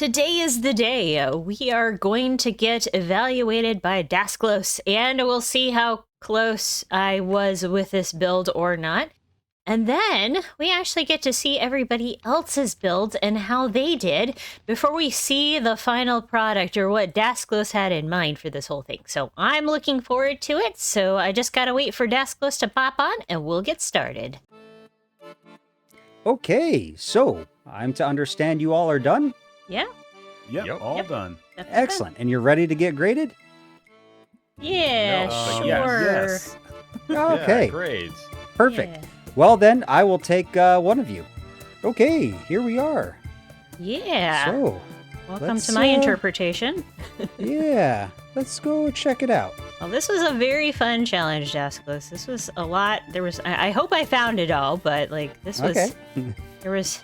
Today is the day. We are going to get evaluated by Daskalos, and we'll see how close I was with this build or not. And then we actually get to see everybody else's builds and how they did before we see the final product or what Daskalos had in mind for this whole thing. So I'm looking forward to it. So I just gotta wait for Daskalos to pop on and we'll get started. Okay, so I'm to understand you all are done? Yeah. Yep. All done. Excellent. And you're ready to get graded? Yeah, No, sure. Yes. Okay. Yeah, grades. Perfect. Yeah. Well, then I will take one of you. Okay, here we are. Yeah. So, Welcome let's, to my interpretation. yeah, let's go check it out. Well, this was a very fun challenge, Daskalos. This was a lot. I hope I found it all, but like this was, Okay. there's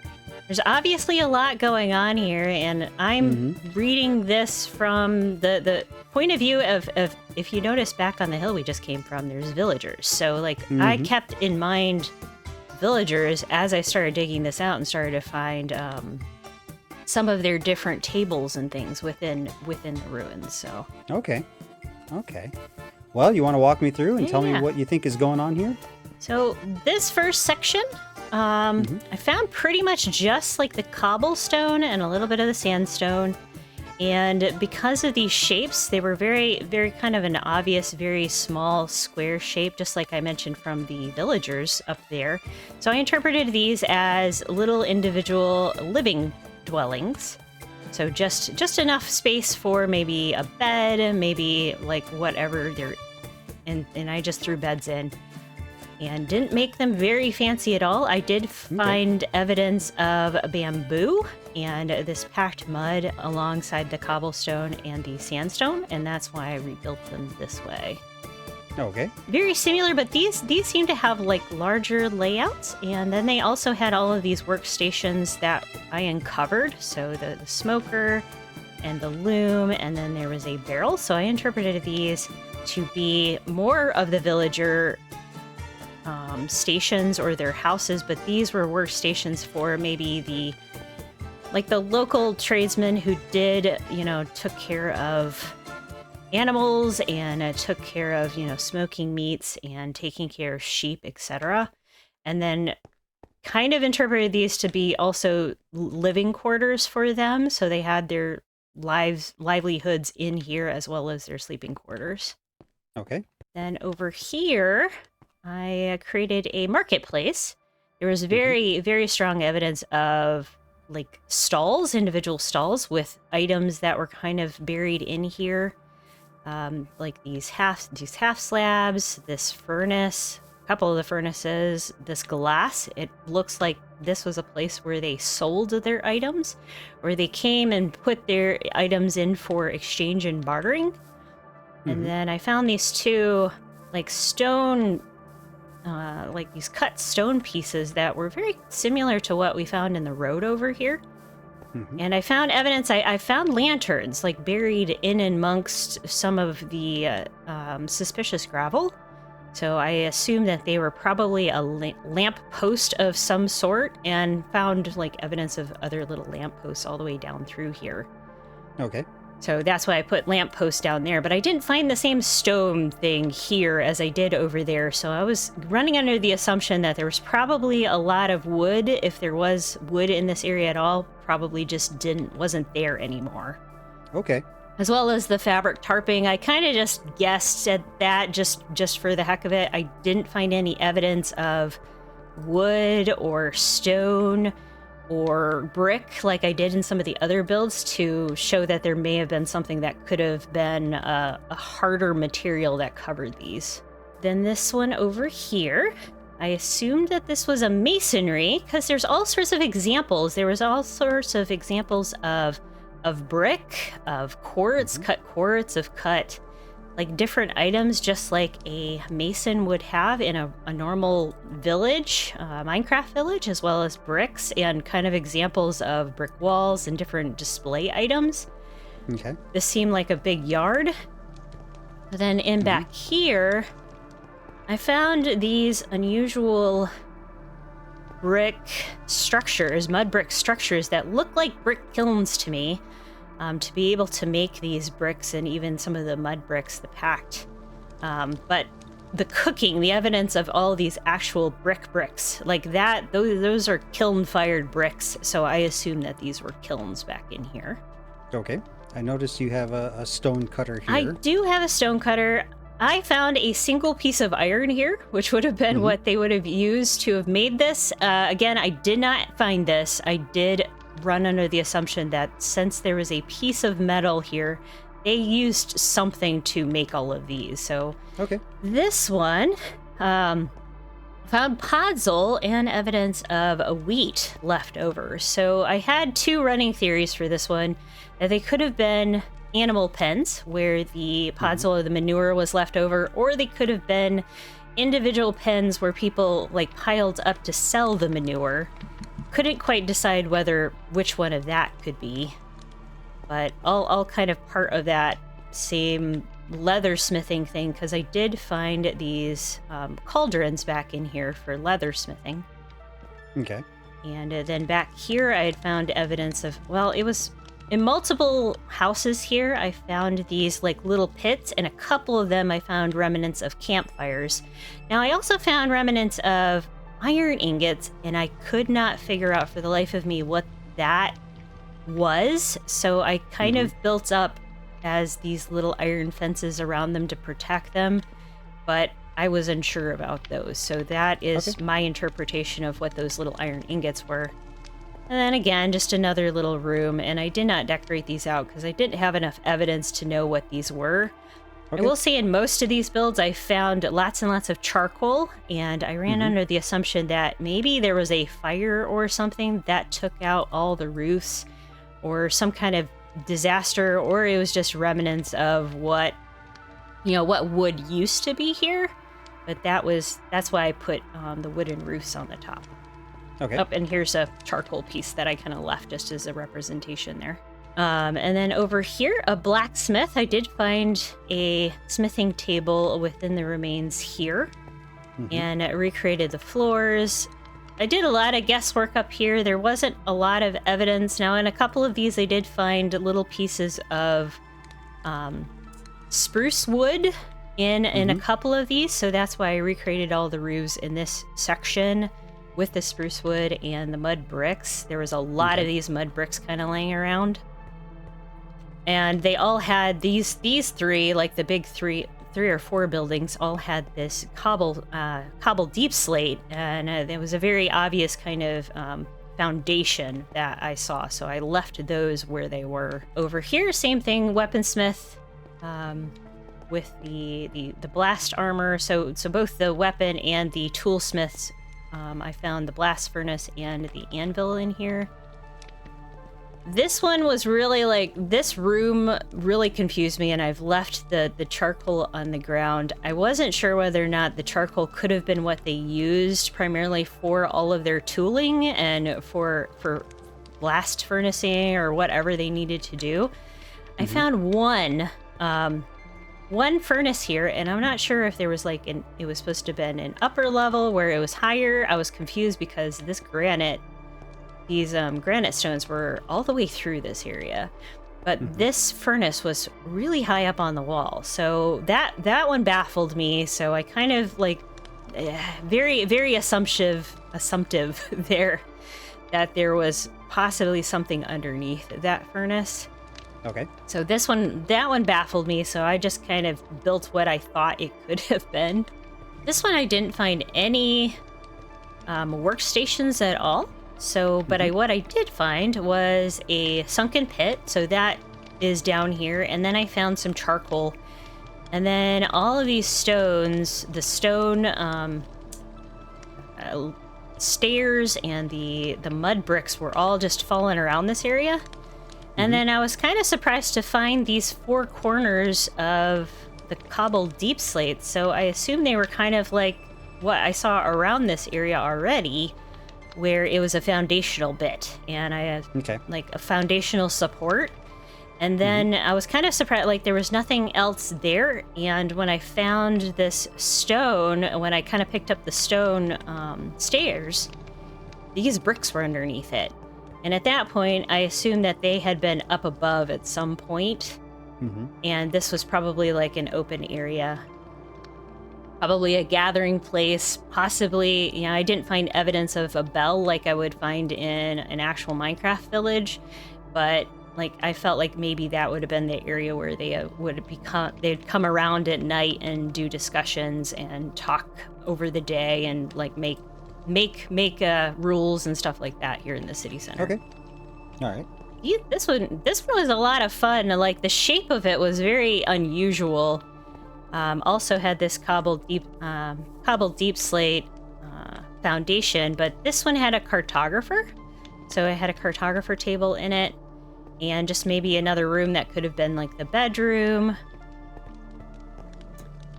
obviously a lot going on here, and I'm reading this from the point of view of if you notice back on the hill we just came from, there's villagers. So like I kept in mind villagers as I started digging this out and started to find some of their different tables and things within the ruins. So Okay. Well, you want to walk me through and tell me Yeah. what you think is going on here? So this first section, I found pretty much just like the cobblestone and a little bit of the sandstone. And because of these shapes, they were very, very kind of an obvious, very small square shape, just like I mentioned from the villagers up there. So I interpreted these as little individual living dwellings. So just enough space for maybe a bed, maybe like whatever they're, and I just threw beds in. And didn't make them very fancy at all. I did find evidence of bamboo and this packed mud alongside the cobblestone and the sandstone, and that's why I rebuilt them this way. Okay. Very similar, but these seem to have like larger layouts, and then they also had all of these workstations that I uncovered. So the smoker and the loom, and then there was a barrel. So I interpreted these to be more of the villager stations or their houses, but these were workstations for maybe the local tradesmen who did, took care of animals and took care of, smoking meats and taking care of sheep, etc. And then kind of interpreted these to be also living quarters for them. So they had their livelihoods in here as well as their sleeping quarters. Okay. Then over here, I created a marketplace. There was very, very strong evidence of like stalls, individual stalls with items that were kind of buried in here. Like these half slabs, this furnace, a couple of the furnaces, this glass. It looks like this was a place where they sold their items, or they came and put their items in for exchange and bartering. And then I found these two like stone, like these cut stone pieces that were very similar to what we found in the road over here. And I found evidence, I found lanterns like buried in amongst some of the suspicious gravel. So I assumed that they were probably a lamp post of some sort, and found like evidence of other little lamp posts all the way down through here. Okay. So that's why I put lamppost down there, but I didn't find the same stone thing here as I did over there. So I was running under the assumption that there was probably a lot of wood. If there was wood in this area at all, probably just wasn't there anymore. Okay. As well as the fabric tarping. I kind of just guessed at that just for the heck of it. I didn't find any evidence of wood or stone or brick like I did in some of the other builds to show that there may have been something that could have been a harder material that covered these. Then this one over here, I assumed that this was a masonry because there's all sorts of examples. There was all sorts of examples of brick, of quartz, cut quartz, of cut like different items, just like a mason would have in a normal village, Minecraft village, as well as bricks and kind of examples of brick walls and different display items. Okay. This seemed like a big yard. But then in back here, I found these unusual brick structures, mud brick structures that look like brick kilns to me, to be able to make these bricks and even some of the mud bricks, the packed. But the cooking, the evidence of all these actual bricks, like that, those are kiln-fired bricks, so I assume that these were kilns back in here. Okay. I noticed you have a stone cutter here. I do have a stone cutter. I found a single piece of iron here, which would have been what they would have used to have made this. Again, I did not find this. I did run under the assumption that since there was a piece of metal here, they used something to make all of these. So okay. This one found podzol and evidence of a wheat left over. So I had two running theories for this one, that they could have been animal pens where the podzol or the manure was left over, or they could have been individual pens where people like piled up to sell the manure. Couldn't quite decide which one of that could be, but all kind of part of that same leathersmithing thing, because I did find these cauldrons back in here for leathersmithing. Okay. And then back here I had found evidence of, well, it was in multiple houses here. I found these like little pits, and a couple of them I found remnants of campfires. Now I also found remnants of iron ingots, and I could not figure out for the life of me what that was. So I kind of built up as these little iron fences around them to protect them, but I was unsure about those. So that is my interpretation of what those little iron ingots were. And then again, just another little room, and I did not decorate these out because I didn't have enough evidence to know what these were. I will say in most of these builds, I found lots and lots of charcoal, and I ran under the assumption that maybe there was a fire or something that took out all the roofs, or some kind of disaster, or it was just remnants of what wood used to be here. But that's why I put the wooden roofs on the top. Okay. Oh, and here's a charcoal piece that I kind of left just as a representation there. And then over here, a blacksmith. I did find a smithing table within the remains here, and I recreated the floors. I did a lot of guesswork up here. There wasn't a lot of evidence. Now, in a couple of these, I did find little pieces of spruce wood in a couple of these, so that's why I recreated all the roofs in this section with the spruce wood and the mud bricks. There was a lot of these mud bricks kind of laying around. And they all had these three, like the big three or four buildings, all had this cobble deep slate, and there was a very obvious kind of foundation that I saw, so I left those where they were. Over here, same thing, weaponsmith with the blast armor. So both the weapon and the toolsmiths. I found the blast furnace and the anvil in here. This one was really this room really confused me, and I've left the charcoal on the ground. I wasn't sure whether or not the charcoal could have been what they used primarily for all of their tooling and for blast furnacing or whatever they needed to do. I found one furnace here, and I'm not sure if there was it was supposed to have been an upper level where it was higher. I was confused because these granite stones were all the way through this area, but this furnace was really high up on the wall, so that one baffled me. So I kind of very, very assumptive there that there was possibly something underneath that furnace. Okay. So that one baffled me, so I just kind of built what I thought it could have been. This one I didn't find any workstations at all. So, but what I did find was a sunken pit, so that is down here, and then I found some charcoal, and then all of these stones, the stone stairs and the mud bricks were all just falling around this area. And then I was kind of surprised to find these four corners of the cobbled deep slate, so I assume they were kind of like what I saw around this area already, where it was a foundational bit, and I had a foundational support. And then I was kind of surprised, there was nothing else there. And when I found this stone, when I kind of picked up the stone stairs, these bricks were underneath it. And at that point, I assumed that they had been up above at some point. And this was probably like an open area. Probably a gathering place, possibly, you know, I didn't find evidence of a bell like I would find in an actual Minecraft village, but like I felt like maybe that would have been the area where they'd come around at night and do discussions and talk over the day and like make rules and stuff like that here in the city center. Okay. All right. This one was a lot of fun. Like the shape of it was very unusual. Also had this cobbled deep slate foundation, but this one had a cartographer. So it had a cartographer table in it, and just maybe another room that could have been like the bedroom.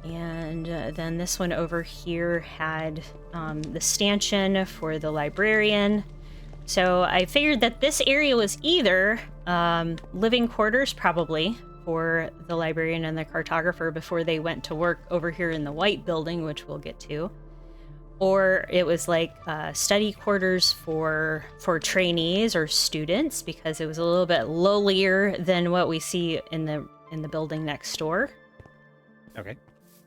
And then this one over here had the stanchion for the librarian. So I figured that this area was either living quarters, probably, for the librarian and the cartographer before they went to work over here in the white building, which we'll get to. Or it was like study quarters for trainees or students, because it was a little bit lowlier than what we see in the building next door. Okay.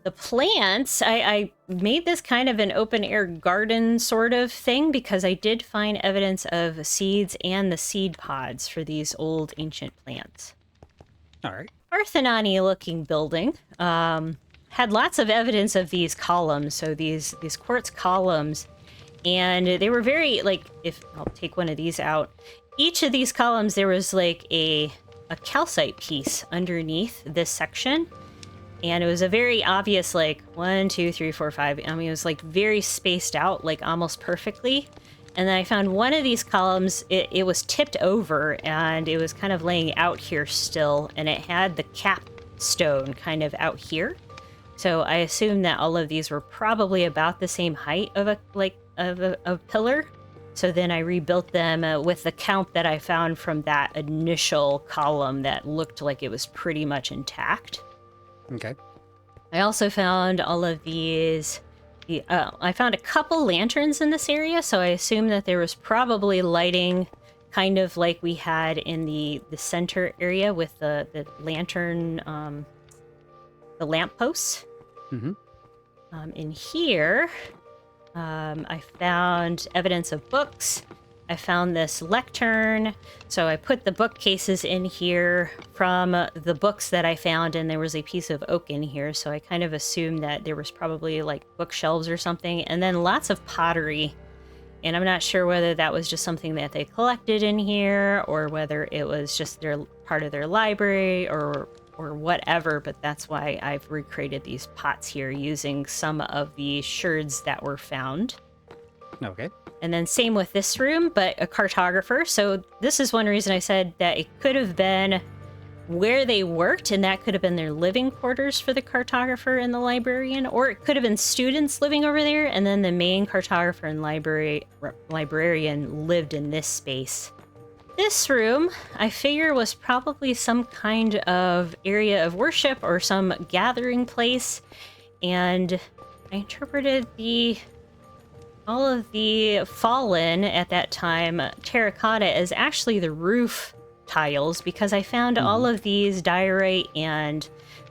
The plants, I made this kind of an open air garden sort of thing because I did find evidence of seeds and the seed pods for these old ancient plants. All right. Parthenony looking building had lots of evidence of these columns, so these quartz columns, and they were very, like, if I'll take one of these out, each of these columns there was like a calcite piece underneath this section, and it was a very obvious, like 1, 2, 3, 4, 5. I mean, it was like very spaced out, like almost perfectly. And then I found one of these columns, it was tipped over and it was kind of laying out here still, and it had the capstone kind of out here. So I assumed that all of these were probably about the same height of a pillar. So then I rebuilt them with the count that I found from that initial column that looked like it was pretty much intact. Okay. I also found all of these. I found a couple lanterns in this area, so I assume that there was probably lighting, kind of like we had in the center area with the lantern, the lampposts. In here, I found evidence of books. I found this lectern, so I put the bookcases in here from the books that I found, and there was a piece of oak in here, so I kind of assumed that there was probably like bookshelves or something, and then lots of pottery, and I'm not sure whether that was just something that they collected in here, or whether it was just their part of their library, or whatever, but that's why I've recreated these pots here using some of the sherds that were found. Okay. And then same with this room, but a cartographer. So this is one reason I said that it could have been where they worked, and that could have been their living quarters for the cartographer and the librarian, or it could have been students living over there, and then the main cartographer and librarian lived in this space. This room, I figure, was probably some kind of area of worship or some gathering place, and I interpreted all of the fallen at that time terracotta as actually the roof tiles, because I found all of these diorite and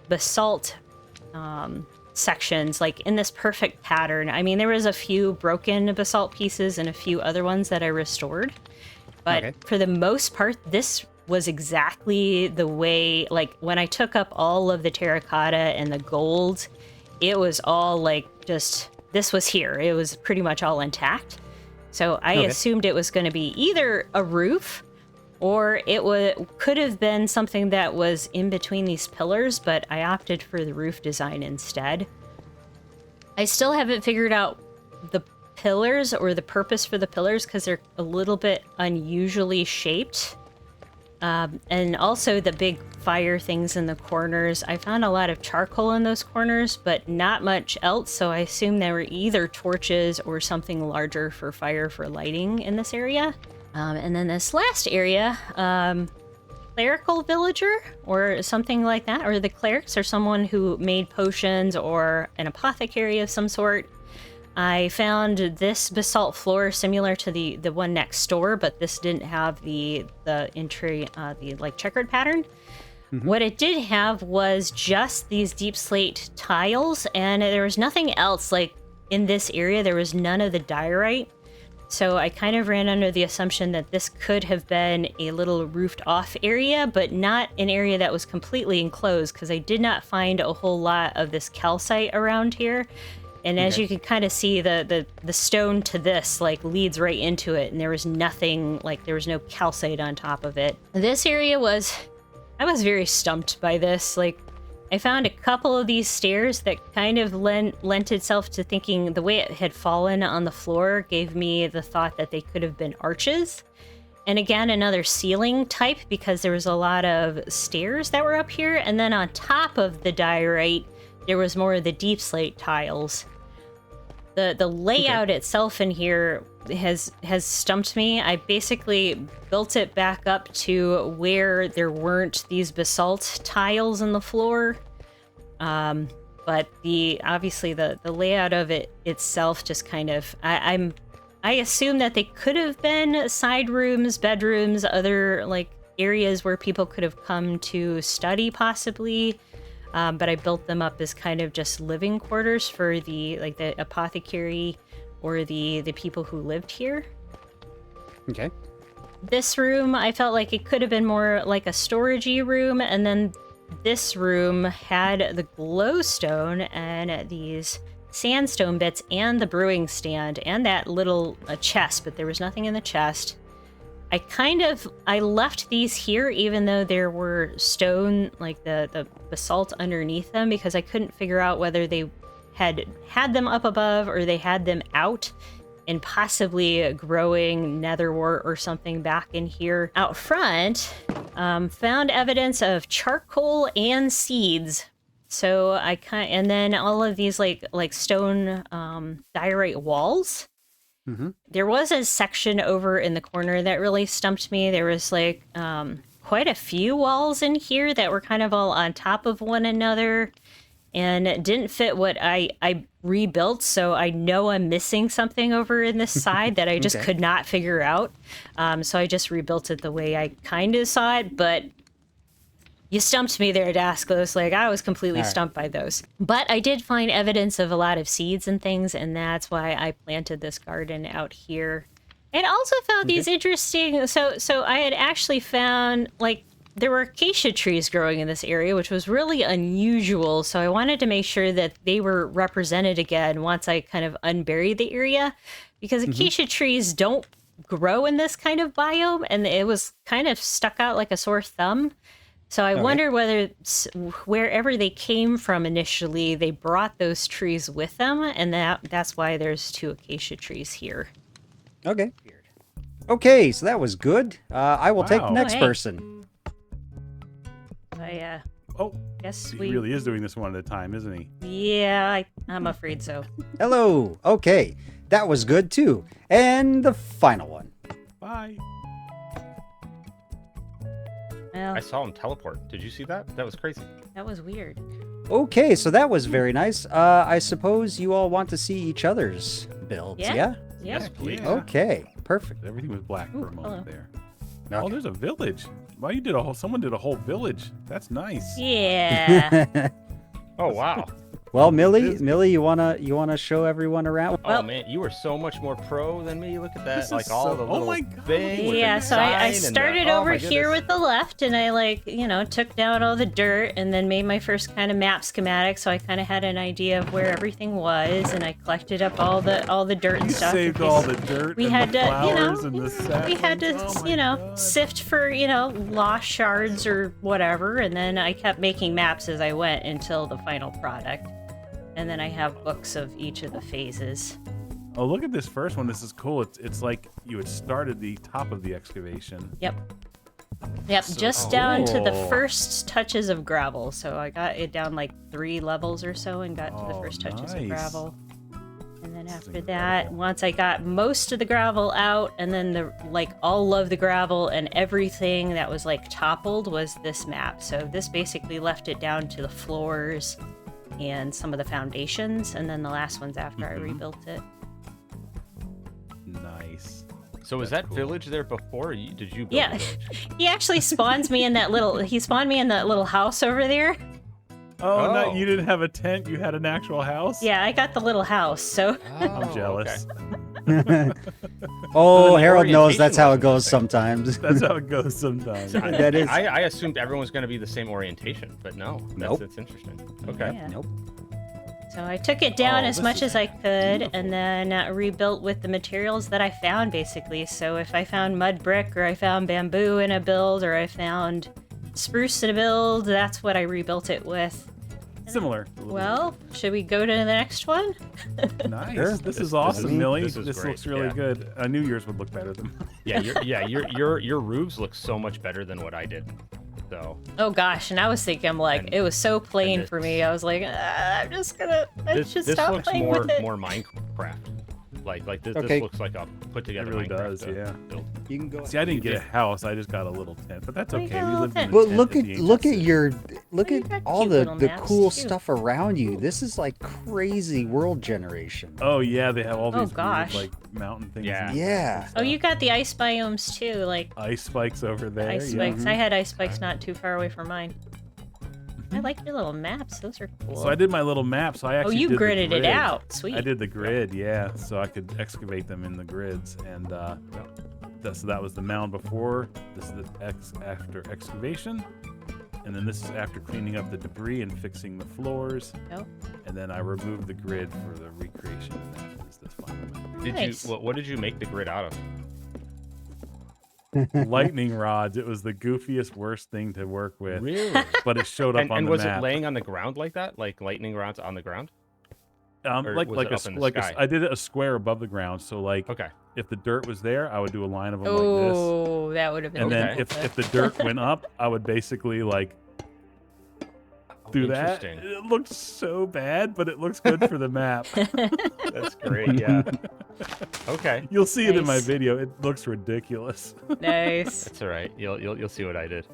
basalt sections like in this perfect pattern. I mean, there was a few broken basalt pieces and a few other ones that I restored, but for the most part, this was exactly the way, like when I took up all of the terracotta and the gold, it was all like just... This was here. It was pretty much all intact. So I assumed it was going to be either a roof, or it could have been something that was in between these pillars, but I opted for the roof design instead. I still haven't figured out the pillars or the purpose for the pillars because they're a little bit unusually shaped. And also the big fire things in the corners. I found a lot of charcoal in those corners, but not much else, so I assume they were either torches or something larger for fire for lighting in this area. And then this last area, clerical villager or something like that, or the clerics or someone who made potions or an apothecary of some sort. I found this basalt floor similar to the one next door, but this didn't have the entry, the like checkered pattern. What it did have was just these deep slate tiles, and there was nothing else. Like in this area, there was none of the diorite. So I kind of ran under the assumption that this could have been a little roofed off area, but not an area that was completely enclosed, because I did not find a whole lot of this calcite around here. And as you can kind of see, the stone to this like leads right into it, and there was nothing, like there was no calcite on top of it. This area I was very stumped by this. Like, I found a couple of these stairs that kind of lent itself to thinking the way it had fallen on the floor gave me the thought that they could have been arches. And again, another ceiling type, because there was a lot of stairs that were up here. And then on top of the diorite, there was more of the deep slate tiles. The layout itself in here has stumped me. I basically built it back up to where there weren't these basalt tiles in the floor. But obviously the layout of it itself just kind of, I assume that they could have been side rooms, bedrooms, other like areas where people could have come to study possibly. But I built them up as kind of just living quarters for the apothecary or the people who lived here. Okay. This room, I felt like it could have been more like a storagey room, and then this room had the glowstone and these sandstone bits and the brewing stand and that little chest, but there was nothing in the chest. I left these here even though there were stone, like the basalt underneath them, because I couldn't figure out whether they had them up above or they had them out and possibly growing netherwort or something back in here. Out front, found evidence of charcoal and seeds. So and then all of these like stone diorite walls. There was a section over in the corner that really stumped me. There was like quite a few walls in here that were kind of all on top of one another and it didn't fit what I rebuilt. So I know I'm missing something over in this side that I just could not figure out. So I just rebuilt it the way I kind of saw it, but you stumped me there, Daskalos. Like, I was completely stumped by those. But I did find evidence of a lot of seeds and things, and that's why I planted this garden out here. And also found these interesting... So I had actually found, like, there were acacia trees growing in this area, which was really unusual. So I wanted to make sure that they were represented again once I kind of unburied the area. Because acacia trees don't grow in this kind of biome, and it was kind of stuck out like a sore thumb. So I wonder whether wherever they came from initially, they brought those trees with them, and that's why there's 2 acacia trees here. Okay. Okay, so that was good. I will take the next person. I guess he really is doing this one at a time, isn't he? Yeah, I'm afraid so. Hello. Okay, that was good too. And the final one. Bye. Well, I saw him teleport. Did you see that? That was crazy. that was weird. Okay, so that was very nice. I suppose you all want to see each other's builds, Yeah. yeah? Yes, please. Yeah. Okay, perfect. Everything was black for a moment hello. there. Okay. Oh, there's a village. Wow, someone did a whole village. That's nice. Yeah. Oh, wow. Well, Millie, you wanna show everyone around? Oh, man, you are so much more pro than me. Look at that. This Like is all so- the oh little my God. thing with Yeah, the so I design and started the, oh over my here goodness. with the left, and I took down all the dirt and then made my first kind of map schematic, so I kind of had an idea of where everything was, and I collected up all the dirt and You stuff. saved in all case the dirt we and had the to, flowers and the we had to, saplings. Oh my God. sift for, lost shards or whatever, and then I kept making maps as I went until the final product. And then I have books of each of the phases. Oh, look at this first one. This is cool. It's like you had started the top of the excavation. Yep, just down to the first touches of gravel. So I got it down like 3 levels or so and got to the first touches of nice. gravel. And then after that, once I got most of the gravel out, and then all of the gravel and everything that was like toppled was this map. So this basically left it down to the floors and some of the foundations, and then the last one's after I rebuilt it. Nice. So was That's that cool. village there before? Did you build Yeah, the village? he actually spawns me in that little. He spawned me in that little house over there. Oh, no, Oh. you didn't have a tent. You had an actual house. Yeah, I got the little house. So I'm jealous. Oh, the Harold knows that's orientation how it wasn't the goes same. sometimes. That's how it goes sometimes. That is- I assumed everyone was going to be the same orientation, but no. Nope. That's interesting. Okay. yeah. Nope. So I took it down Oh, as this much is as I could, beautiful. and then rebuilt with the materials that I found, basically. So if I found mud brick, or I found bamboo in a build, or I found spruce in a build, that's what I rebuilt it with. Similar. a little Well, should we go to the next one? bit. Nice. Sure. This This is is- awesome, Millie. this This, is great, looks really yeah. good. I knew yours would look better than mine. Your roofs look so much better than what I did. So Oh gosh, and I was thinking, like, And- it was so plain this- for me. I was like, I'm just gonna, let's just this stop looks playing more with it. more Minecraft. Like this, Okay. this looks like a put It together really Minecraft does, yeah. build. You can go. See, I didn't get a house. I just got a little tent, but that's Oh, you okay. got a We little lived in a tent. Well, tent look the at ancient look at city. your look you at got all cute the little maps, cool too. stuff around you. This is like crazy world generation. Oh yeah, they have all Oh, these gosh. weird, like mountain things. Yeah. and Yeah. Oh, you got the ice biomes too, like ice spikes over there. ice yeah. spikes. I had ice spikes not too far away from mine. I like your little maps. Those are cool. So I did my little map. So I Oh, actually you did the gridded it grid. out. Sweet. I did the grid, yeah, so I could excavate them in the grids, and so that was the mound before. This is the after excavation, and then this is after cleaning up the debris and fixing the floors, Oh, and then I removed the grid for the recreation, and that is this final map. Did Nice. you what did you make the grid out of? Lightning rods. It was the goofiest, worst thing to work with, Really? but it showed up on and the was map. it laying on the ground like that? Like lightning rods on the ground? or like was like it a up in the like sky? I did it a square above the ground, so like Okay. if the dirt was there, I would do a line of them like this. oh, that would have been. And then Okay. if the dirt went up, I would basically like do that. Interesting. It looked so bad, but it looks good for the map. That's great. Yeah. Okay. You'll see it in my Nice. video. It looks ridiculous. nice. That's all right. You'll see what I did.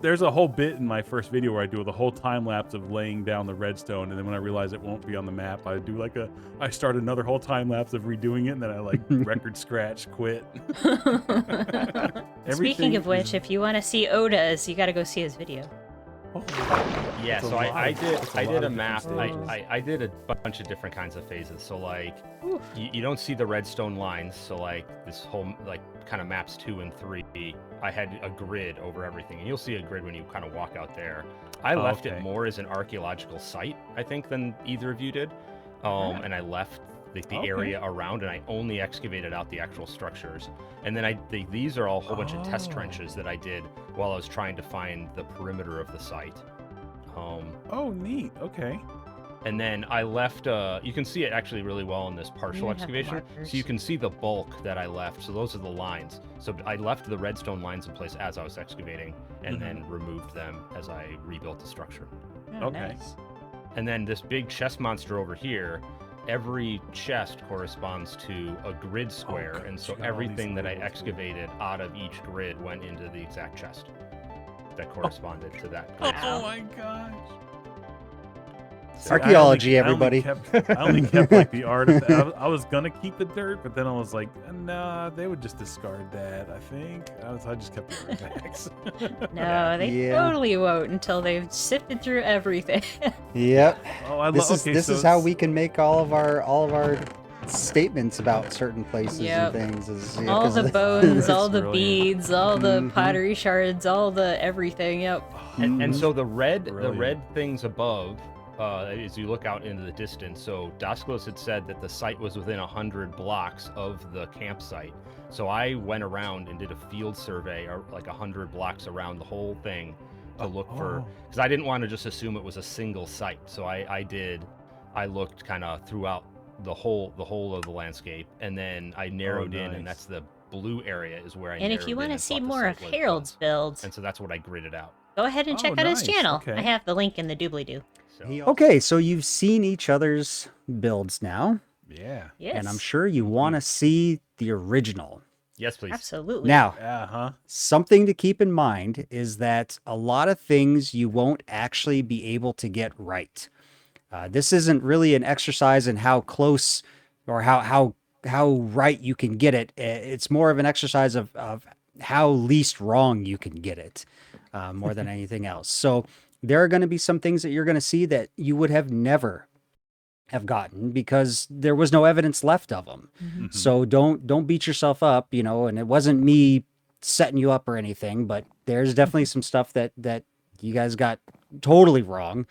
There's a whole bit in my first video where I do the whole time lapse of laying down the redstone, and then when I realize it won't be on the map, I do I start another whole time lapse of redoing it, and then I like record scratch quit. Speaking Everything of which, is- if you want to see Oda's, you got to go see his video. Oh, Yeah, That's a so lot I of- did that's a I lot did a of map. different stages. I did a bunch of different kinds of phases. So like Oof. you don't see the redstone lines. So like this whole like kind of maps 2 and 3. I had a grid over everything, and you'll see a grid when you kind of walk out there. I left Okay. it more as an archeological site, I think, than either of you did. And I left the Okay. area around, and I only excavated out the actual structures. And then these are all a whole bunch of test Oh. trenches that I did while I was trying to find the perimeter of the site. Oh, neat. Okay. And then I left, you can see it actually really well in this partial You have excavation. markers. So you can see the bulk that I left. So those are the lines. So I left the redstone lines in place as I was excavating, and then removed them as I rebuilt the structure. Oh, Okay. nice. And then this big chest monster over here, every chest corresponds to a grid square. good. And so You got all these everything that I labels, yeah. excavated out of each grid went into the exact chest that corresponded to that grid. Wow. Oh my gosh. So- See, Archaeology, I only everybody. I only kept like the artifact. I was gonna keep the dirt, but then I was like, nah, they would just discard that. I think I just kept the artifacts. No, they Yeah. totally won't until they've sifted through everything. Yep. Oh, I This love. is Okay, this so is how it's- we can make all of our statements about certain places Yep. and things. Is, yeah, all 'cause the of bones, all the brilliant. beads, all the Mhm. pottery shards, all the everything. Yep. And Mhm. so the red Brilliant. things above, as you look out into the distance. So Daskalos had said that the site was within 100 blocks of the campsite. So I went around and did a field survey, or like 100 blocks around the whole thing, to look for, Oh. because I didn't want to just assume it was a single site. So I looked kind of throughout the whole of the landscape, and then I narrowed in, nice. and that's the blue area is where I. And if you want want to see more of Harold's builds, and so that's what I gridded out. go ahead and Oh, check out his nice. channel. Okay. I have the link in the doobly-doo. So. Okay, so you've seen each other's builds now, Yeah. Yes. and I'm sure you want to see the original. Yes, please. Absolutely. Now, Uh-huh. something to keep in mind is that a lot of things you won't actually be able to get right. This isn't really an exercise in how close or how right you can get it. It's more of an exercise of how least wrong you can get it, more than anything else. So there are going to be some things that you're going to see that you would have never have gotten because there was no evidence left of them. Mm-hmm. So don't beat yourself up, and it wasn't me setting you up or anything, but there's definitely some stuff that you guys got totally wrong,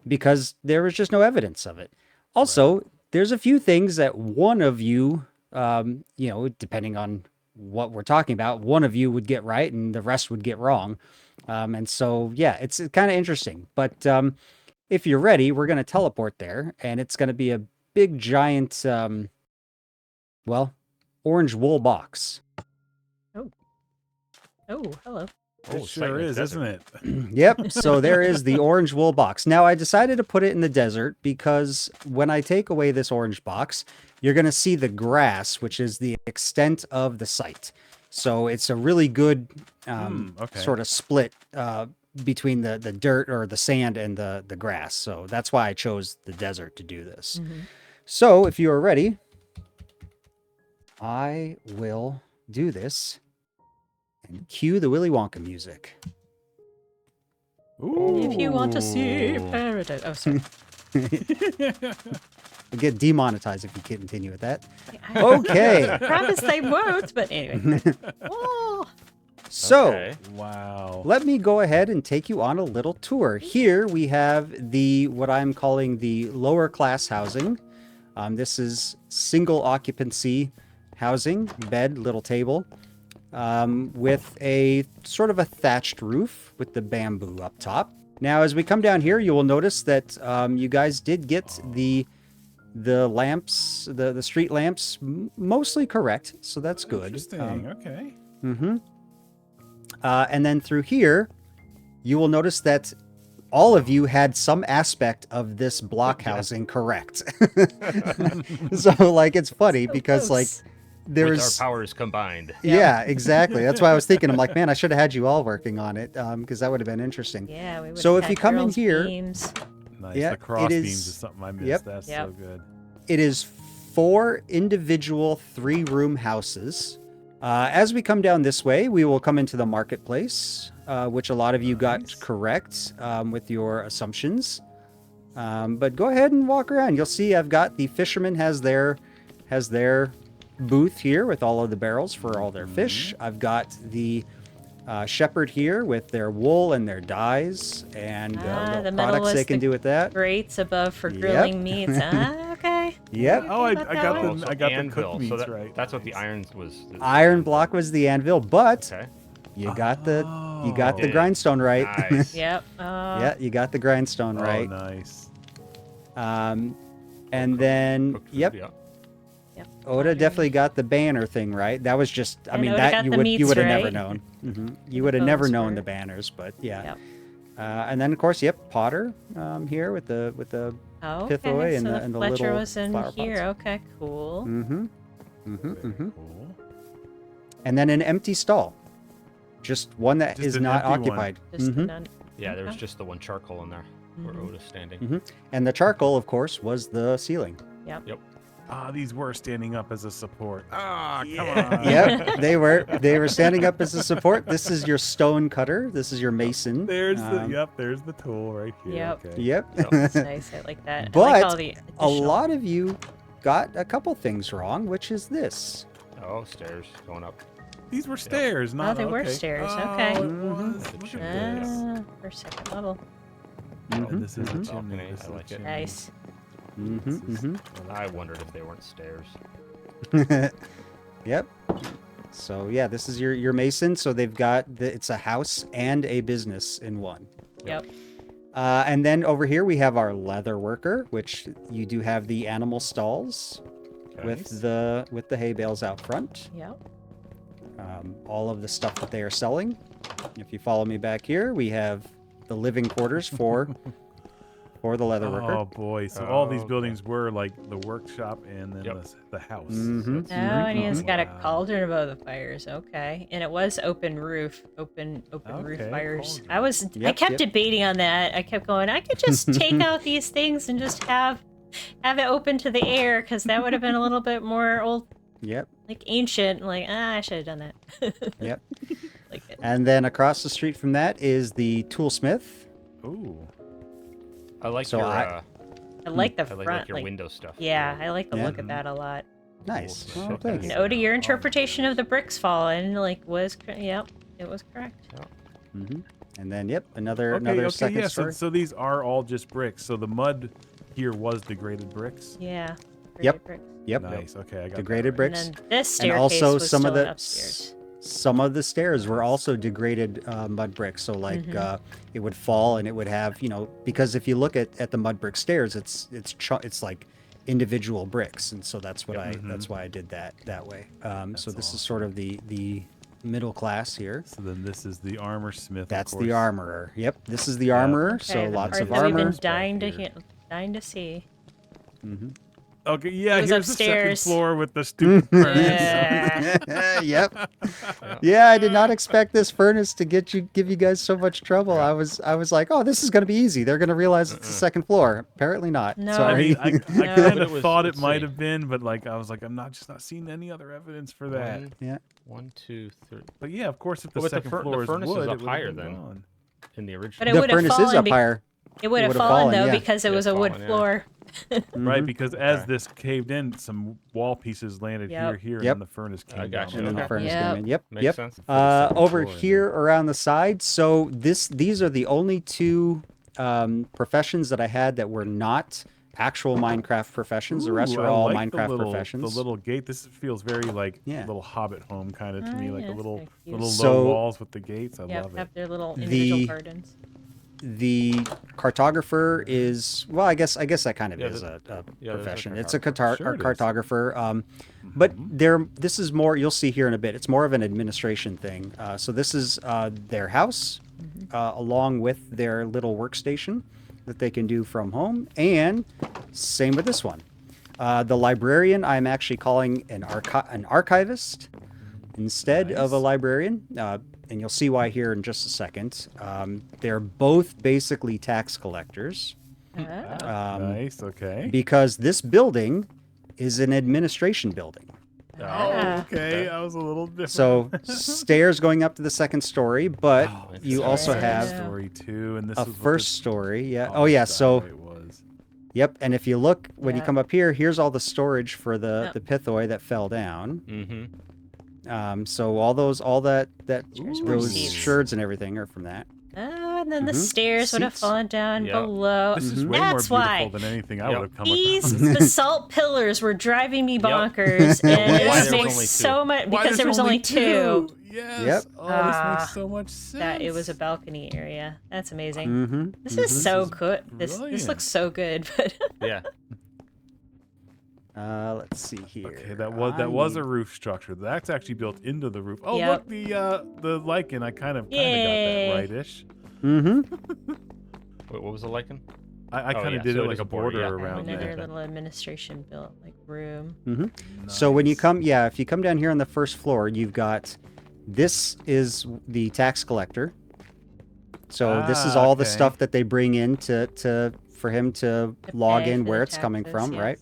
because there was just no evidence of it. Also, there's a few things that one of you, depending on what we're talking about, one of you would get right and the rest would get wrong. And so, yeah, it's kind of interesting. But if you're ready, we're going to teleport there, and it's going to be a big, giant, orange wool box. Oh, hello. It sure is, isn't it? Yep. So there is the orange wool box. Now I decided to put it in the desert because when I take away this orange box, you're going to see the grass, which is the extent of the site. So it's a really good sort of split between the dirt or the sand and the grass. So that's why I chose the desert to do this. Mm-hmm. So if you are ready, I will do this. And cue the Willy Wonka music. Ooh. If you want to see paradise. Oh, sorry. You'll get demonetized if you continue with that. I Okay. promise they won't, but anyway. Oh. So, Okay. Wow. let me go ahead and take you on a little tour. Here we have what I'm calling the lower class housing. This is single occupancy housing, bed, little table. With a sort of a thatched roof with the bamboo up top. Now, as we come down here, you will notice that you guys did get the lamps, the street lamps, mostly correct. So that's good. Interesting. Okay. Mm-hmm. And then through here, you will notice that all of you had some aspect of this block housing correct. So, it's funny because, close. there With was our powers combined. Yeah, exactly. That's why I was thinking. I'm like, man, I should have had you all working on it, because that would have been interesting. Yeah, we would So have if you had come in girls' here- beams. Nice. Yeah, The cross it is- beams is something I missed. Yep. That's Yep. so good. It is 4 individual 3-room houses. As we come down this way, we will come into the marketplace, which a lot of you Nice. got correct with your assumptions. But go ahead and walk around. You'll see I've got the fisherman has their booth here with all of the barrels for all their fish. I've got the shepherd here with their wool and their dyes and The little metal products was they can the do with that. Grates above for Yep. grilling meats. Okay. Yep. Oh, I About got that the one. I got the anvil. cooked meats So right. that's what the Nice. iron was. Iron block was the anvil, but Okay. you got the Oh. grindstone right. Nice. Yep. Yeah, you got the grindstone right. Oh, nice. And then Cooked food, yep, yeah. Yep. Oda definitely got the banner thing right. That was just, I And mean, Oda that got you the would meats have never right. known. You would have never bones known were- the banners, but yeah. Yep. And then of course, yep, Potter here with the Oh, okay. Pithoy and so the- and the Fletcher little was in flower here. Okay, cool. Very cool. and then an empty stall, just one that Just is an not empty one. occupied. Just the nun- Yeah, there was Okay. just the one charcoal in there where Mhm. Oda's standing. Mhm. And the charcoal, of course, was the ceiling. Ah, these were standing up as a support. Ah, come Yeah. on. Yep, they were standing up as a support. This is your stone cutter. This is your mason. There's the Um, there's the tool right here. Yep. Okay. Yep. That's nice. I like that. I But like all the A additional- lot of you got a couple things wrong, which is this. Oh, stairs going up. These were stairs, not they were okay. stairs, Oh, okay. it Mhm. was. Look should at be, this. For second level. Oh, Mhm, this is a mhm. chimney. Balcony, This I is a like it. chimney. Nice. Mhm, This is- mhm. And I wondered if they weren't stairs. Yep. So yeah, this is your mason. So they've got it's a house and a business in one. Yep. And then over here we have our leather worker, which you do have the animal stalls with Nice. the hay bales out front. Yep. All of the stuff that they are selling. If you follow me back here, we have the living quarters for for the leather worker. Oh boy! So all these Okay. buildings were like the workshop and then Yep. the house. Mhm. Oh, and he's got a Wow. cauldron above the fires. Okay, and it was open roof, open roof Okay, fires. cauldron. I Yep, kept yep. debating on that. I kept going, I could just take out these things and just have it open to the air, because that would have been a little bit more old, Yep. like ancient. Like, I should have done that. Yep. Like it. And then across the street from that is the toolsmith. Ooh. I like So your I like the I front. like your window stuff. Yeah, I like the Yeah. look of that a lot. Nice. Cool. Oh, Check thanks. And Yeah. oh, to your Oh, interpretation of the bricks falling, like, yep, it was correct. hmm And then, yep, another Okay. second Yeah. story. So these are all just bricks. So the mud here was degraded bricks. Yeah. Yep. Bricks. Yep. Nice. Okay. I got Degraded that right. bricks. And then this And staircase also was some still of the upstairs. some of the stairs were also degraded mud bricks. So like Mhm. it would fall and it would have, because if you look at the mud brick stairs, it's like individual bricks, and so that's what that's why I did that way. So this is sort of the middle class here. So then this is the armor smith. That's of the course. armorer. Yep, this is the Yeah. armorer. Okay, So the lots part of that we've armor. been dying to here. dying to see. hmm Okay. Yeah. It was Here's upstairs. the second floor with the stupid furnace. Yeah. Yep. Yeah, I did not expect this furnace to give you guys so much trouble. I was like, oh, this is gonna be easy. They're gonna realize it's the second floor. Apparently not. No. I Sorry. mean, I No. kind But of it was- thought it let's might see. have been, but like I was like, I'm not seeing any other evidence for that. Yeah. 1, 2, 3. But yeah, of course, if the But the second the floor is furnace is wood, up it would've higher been than- gone. In the But original. it The would have furnace is fallen. up higher. It would have would've fallen, fallen, though, yeah. because it Yeah, was a wood fallen, yeah. floor. Right, Mhm. because as Okay. this caved in, some wall pieces landed Yep. here, Yep. and then the furnace I came got down. you. And then the Okay. furnace Yep. came in. Yep. Makes Yep. sense. second Over floor, here around the side. So these are the only two professions that I had that were not actual Minecraft professions. The rest Ooh, are I all like the Minecraft little, professions. The little gate. This feels very like Yeah. a little Hobbit home kind of to Oh, me, like yeah, a little that's kinda little cute. low So- walls with the gates. I Yep, love it. have their little The- individual gardens. The cartographer is, well, I guess that kind of Yeah, is the- a yeah, there's a profession. It's a Sure it is. cartographer. But this is more, you'll see here in a bit, it's more of an administration thing. So this is their house, along with their little workstation that they can do from home. And same with this one. The librarian, I'm actually calling an archivist instead of a Nice. librarian. And you'll see why here in just a second. They're both basically tax collectors Ah. Nice. Okay. because this building is an administration building. Ah. Okay. I was a little different. So stairs going up to the second story, but Oh, it's you a also stairs. have Yeah. story two, and this a is what first this story. Yeah. Oh college yeah. So diorite was. yep. And if you look when you Yeah. come up here, here's all the storage for the Yep. the pithoi that fell down. Mm-hmm. So all that Here's more those seats. sherds and everything are from that. Oh, and then the Mhm. stairs would have Seats. fallen down Yep. below. This is Mhm. way more That's beautiful why than anything I Yep. would have come these across. basalt pillars were driving me Yep. bonkers, and Why it there was makes only so much Why because there there's was only two. Yes. Yep. Oh, Ah, this makes so much sense. That it was a balcony area. That's amazing. Mm-hmm. This is so is good. This brilliant. looks so good, but Yeah. Let's see here. Okay, that was a roof structure. That's actually built into the roof. Oh, Yep. look, the lichen. I kind of got Yay. that right-ish. Mm-hmm. Wait, what was the lichen? I Oh, kind of yeah, did so it it like is a a border, border yeah. around another there. little administration built like room. So when you Nice. come, if you come down here on the first floor, you've got, this is the tax collector. So this is all the okay. stuff that they bring in for him to log pay in for where the it's coming taxes, from, yes. right?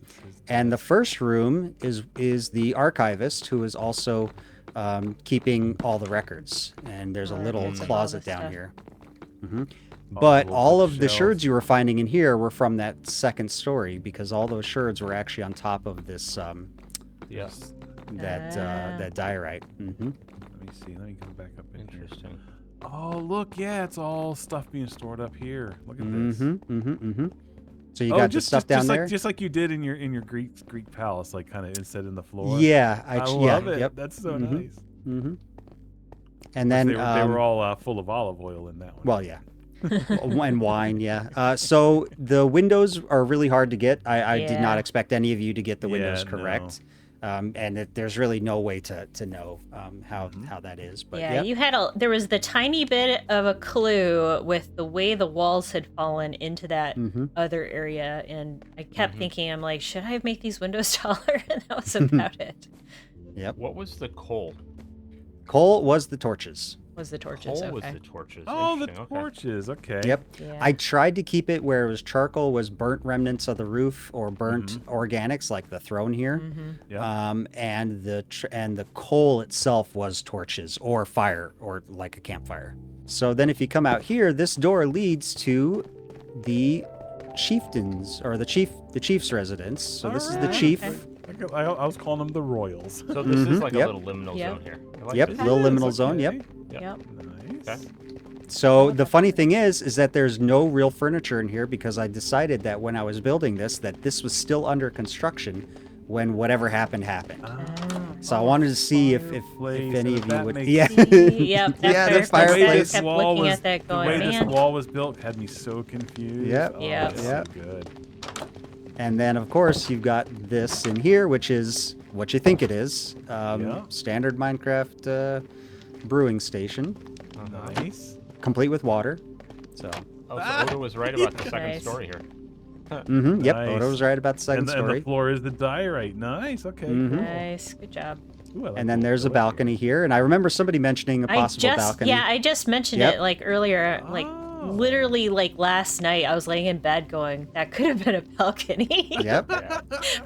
And the first room is the archivist, who is also keeping all the records. And there's a All the little records of all closet the down stuff. here. hmm All But the little all of the bookshelves. sherds you were finding in here were from that second story, because all those sherds were actually on top of this Yes. that diorite. Let me see. Let me go back up in here. Interesting. Oh, look, yeah, it's all stuff being stored up here. Look at this. So you Oh, got the stuff down there. just like you did in your Greek palace, like kind of inset in the floor. Yeah, I yeah, love it. Yep. That's so Mhm. nice. Mm-hmm. And then they were all full of olive oil in that one. well, yeah, and wine, yeah. So the windows are really hard to get. I did not Yeah. expect any of you to get the windows Yeah, correct. There's really no way to know how that is. But Yeah, you had there was the tiny bit of a clue with the way the walls had fallen into that other area, and I kept thinking, I'm like, should I make these windows taller? And that was about it. Yep. What was the coal? Coal was the torches. Was the torches? Coal Okay. was the torches. Oh, the Interesting, okay. torches. Okay. Yep. Yeah. I tried to keep it where it was charcoal was burnt remnants of the roof or burnt organics like the throne here. Yeah. And the coal itself was torches or fire or like a campfire. So then if you come out here, this door leads to the chieftains or the chief's residence. So this is the chief. Okay. I was calling them the Royals. So this is like Yep. a little liminal Yep. zone here. I like Yep, this. little Yes, liminal zone. Yep. Yep. Nice. Okay. So the funny thing is that there's no real furniture in here because I decided that when I was building this, that this was still under construction when whatever happened. So I wanted to see if any of you would. Yeah. Yep. That Yeah, the fireplace. fireplace. I kept looking at that, going, the way man. this wall was built had me so confused. Yep. Oh, Yep. that's Yep. So good. And then of course you've got this in here, which is what you think it is. Yeah. Standard Minecraft brewing station, Nice. complete with water. So. Oh, so Oda was right about the second Nice. story here. Yep. Nice. Odo was right about the second And story. the floor is the diorite. Nice. Okay. Mhm. Nice. Good job. Ooh, I like And then the- there's I a like balcony here, and I remember somebody mentioning a possible balcony. I just mentioned Yep. it like earlier, like Oh. literally like last night. I was laying in bed going, that could have been a balcony. Yep. Yeah.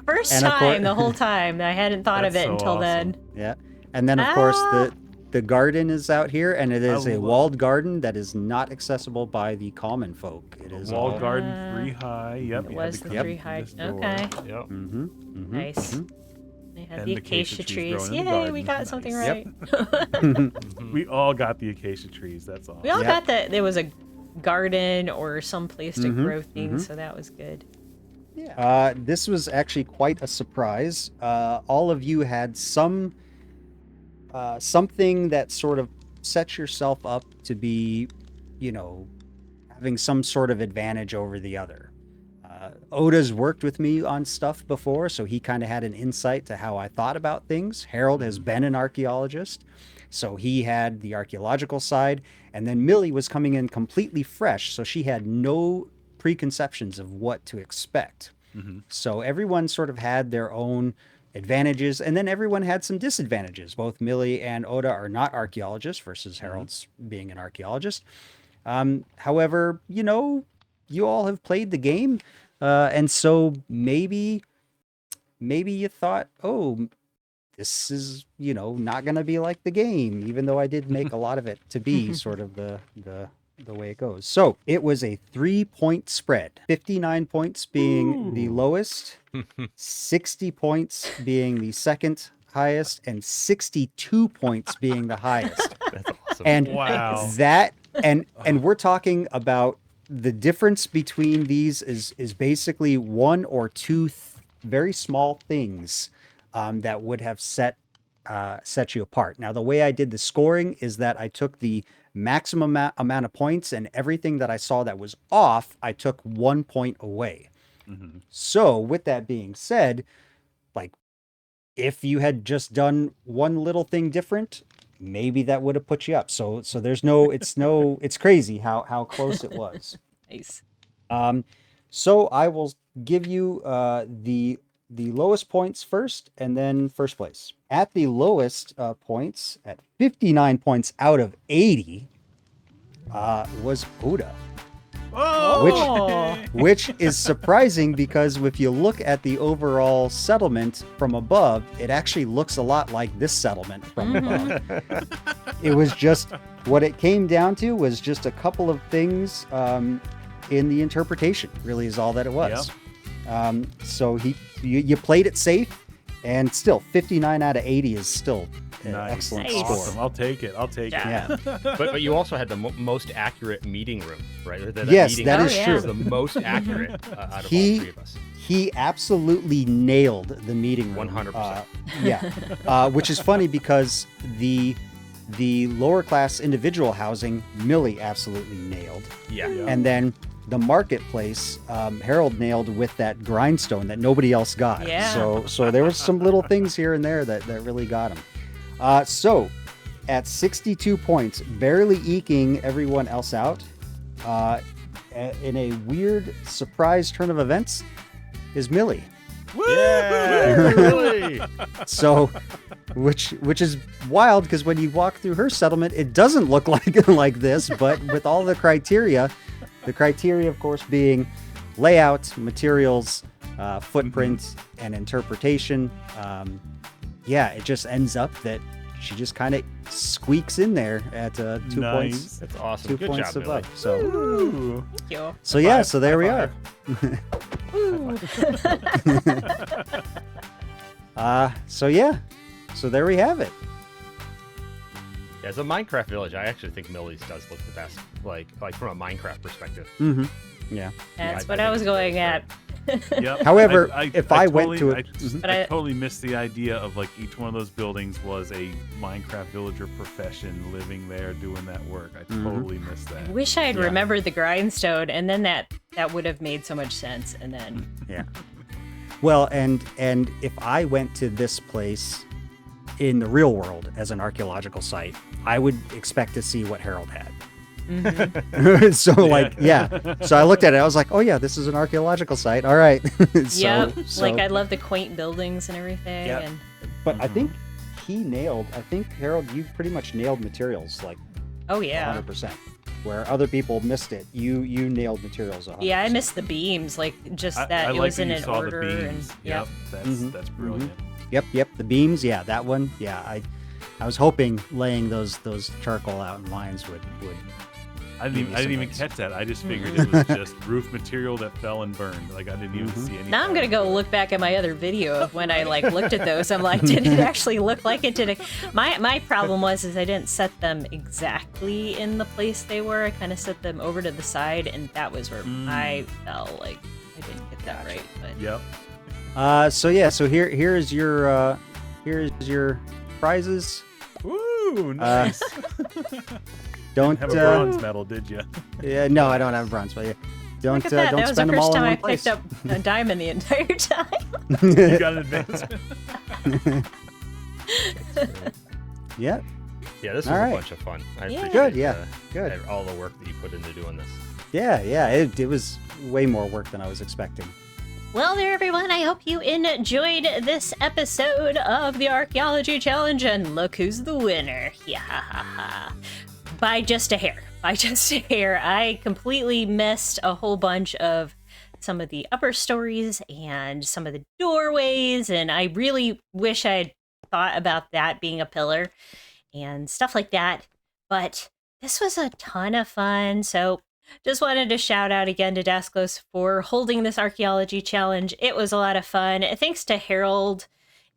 First And of cour- time the whole time. I hadn't thought of That's it so until then. Yeah. And then of course Ah. the garden is out here, and it is I a love- walled garden that is not accessible by the common folk. It is Walled all. garden, Uh, 3 high. Yep. It you had was to the come 3 through high. this door. Okay. Yep. Nice. They had And the the acacia acacia trees trees. growing in the Yay, garden. we got something Nice. right. We all got the acacia trees. That's all. We all Yep. got that there was a garden or some place to Mhm, grow things, so that was good. This was actually quite a surprise. All of you had something that sort of set yourself up to be, having some sort of advantage over the other. Oda's worked with me on stuff before, so he kind of had an insight to how I thought about things. Harold has been an archaeologist, so he had the archaeological side. And then Millie was coming in completely fresh, so she had no preconceptions of what to expect. So everyone sort of had their own advantages, and then everyone had some disadvantages. Both Millie and Oda are not archaeologists versus Harold's being an archaeologist. However, you all have played the game, and so maybe you thought, oh, this is, not going to be like the game, even though I did make a lot of it to be sort of the way it goes. So it was a 3-point spread, 59 points being the lowest, 60 points being the second highest, and 62 points being the highest. That's awesome. And Wow. that and we're talking about the difference between these is basically one or two very small things that would have set you apart. Now, the way I did the scoring is that I took the maximum amount of points, and everything that I saw that was off, I took 1 point away. So with that being said, like, if you had just done one little thing different, maybe that would have put you up. So there's it's crazy how close it was. Nice. So I will give you the lowest points first, and then first place. At the lowest points, at 59 points out of 80, was Oda. Oh. Which is surprising because if you look at the overall settlement from above, it actually looks a lot like this settlement from above. It was just, what it came down to was just a couple of things in the interpretation, really is all that it was. So you played it safe, and still 59 out of 80 is still an Nice. excellent Nice. score. Awesome. I'll take it. Yeah. But you also had the most accurate meeting room, right? Yes, meeting that room is true. was the most accurate out of He- all three of us. He absolutely nailed the meeting room. 100%. Yeah, which is funny because the lower class individual housing, Millie absolutely nailed. Yeah. Yeah. And then the marketplace, Harold nailed with that grindstone that nobody else got. Yeah. So there was some little things here and there that really got him. So at 62 points, barely eking everyone else out, in a weird surprise turn of events, is Millie. Yeah, really. So, which is wild because when you walk through her settlement, it doesn't look like this, but with all the criteria, of course, being layout, materials, footprint, and interpretation. It just ends up that she just kind of squeaks in there at 2 points. That's awesome. 2 Good points job, above. Billy. So, Ooh. Thank you. so yeah, Five. so there we High are. So there we have it. Yeah, as a Minecraft village, I actually think Millie's does look the best, like from a Minecraft perspective. Mm-hmm. Yeah. That's I what think I was it's going great. at. Yep. However, if I went to I, it- I totally missed the idea of like each one of those buildings was a Minecraft villager profession living there doing that work. I totally missed that. I wish I had Yeah. remembered the grindstone, and then that would have made so much sense. And then Yeah. Well, and if I went to this place in the real world as an archaeological site, I would expect to see what Harold had. So so I looked at it, I was like, oh yeah, this is an archaeological site, all right. Like I love the quaint buildings and everything. Yeah. And But I think Harold, you pretty much nailed materials like oh yeah, 100%, where other people missed it. You nailed materials 100%. yeah, I missed the beams, like just that I it like was that in you an saw order. the And beams. yeah, Yep, that's Mhm. brilliant. Yep, the beams, yeah, that one. Yeah, I was hoping laying those charcoal out in lines would I didn't even catch that. I just figured it was just roof material that fell and burned. Like I didn't even see any. now I'm gonna go look back at my other video of when I like looked at those. I'm like, did it actually look like it? Did it? My problem was I didn't set them exactly in the place they were. I kind of set them over to the side, and that was where I felt like I didn't get that right. But Yep. So here's your prizes. Woo! Nice. Don't Have a bronze medal, did you? Yeah, no, I don't have a bronze, but yeah. Don't look at that. don't That was the spend them first all in time I one place. picked up a diamond the entire time. You got an advancement. Yeah. Yeah, this was All a right. bunch of fun. I Yeah. appreciate, Good, yeah, good. all the work that you put into doing this. Yeah. It was way more work than I was expecting. Well, there, everyone. I hope you enjoyed this episode of the Archaeology Challenge, and look who's the winner. Yeah, by just a hair. By just a hair. I completely missed a whole bunch of some of the upper stories and some of the doorways, and I really wish I had thought about that being a pillar and stuff like that. But this was a ton of fun, so just wanted to shout out again to Daskalos for holding this archaeology challenge. It was a lot of fun. Thanks to Harold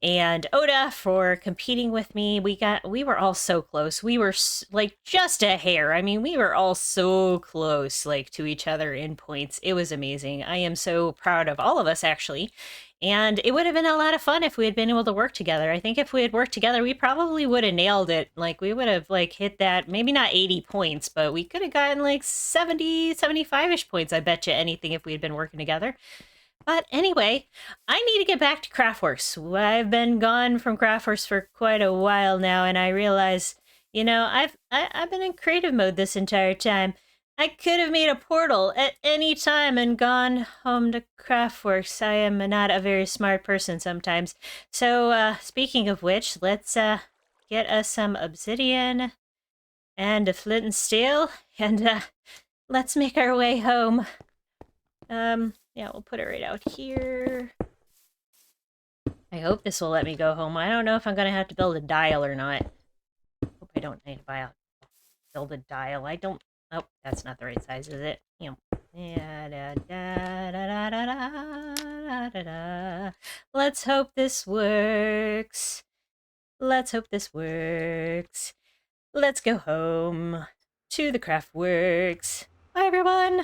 and Oda for competing with me. We were all so close. We were like just a hair. I mean, we were all so close, like to each other in points. It was amazing. I am so proud of all of us, actually. And it would have been a lot of fun if we had been able to work together. I think if we had worked together, we probably would have nailed it. Like we would have like hit that, maybe not 80 points, but we could have gotten like 70, 75-ish points. I bet you anything if we had been working together. But anyway, I need to get back to CraftWorks. I've been gone from CraftWorks for quite a while now, and I realize, I've been in creative mode this entire time. I could have made a portal at any time and gone home to CraftWorks. I am not a very smart person sometimes. So, speaking of which, let's get us some obsidian and a flint and steel, and let's make our way home. Yeah, we'll put it right out here. I hope this will let me go home. I don't know if I'm going to have to build a dial or not. Hope I don't need to build a dial. Oh, that's not the right size, is it? Let's hope this works. Let's hope this works. Let's go home to the CraftWorks. Bye, everyone.